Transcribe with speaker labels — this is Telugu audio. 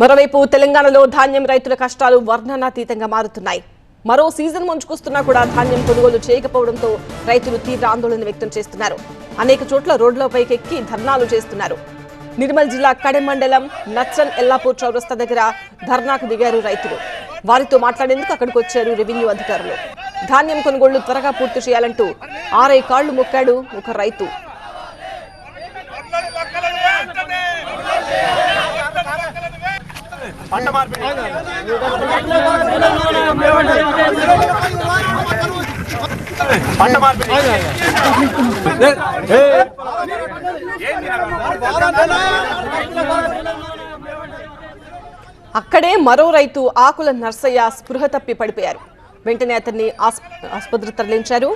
Speaker 1: మరోవైపు తెలంగాణలో ధాన్యం రైతుల కష్టాలు వర్ణనాతీతంగా మారుతున్నాయి. మరో సీజన్ ముంచుకొస్తున్నా కూడా ధాన్యం కొనుగోలు చేయకపోవడంతో రైతులు తీవ్ర ఆందోళన వ్యక్తం చేస్తున్నారు. అనేక చోట్ల రోడ్లపైకి ఎక్కి ధర్నాలు చేస్తున్నారు. నిర్మల్ జిల్లా కడెం మండలం నచ్చన్ ఎల్లాపూర్ చౌరస్తా దగ్గర ధర్నాకు దిగారు రైతులు. వారితో మాట్లాడేందుకు అక్కడికి వచ్చారు రెవెన్యూ అధికారులు. ధాన్యం కొనుగోళ్లు త్వరగా పూర్తి చేయాలంటూ 6 కాళ్లు మొక్కాడు ఒక రైతు. అక్కడే మరో రైతు ఆకుల నర్సయ్య స్పృహ తప్పి పడిపోయారు. వెంటనే అతన్ని ఆసుపత్రికి తరలించారు.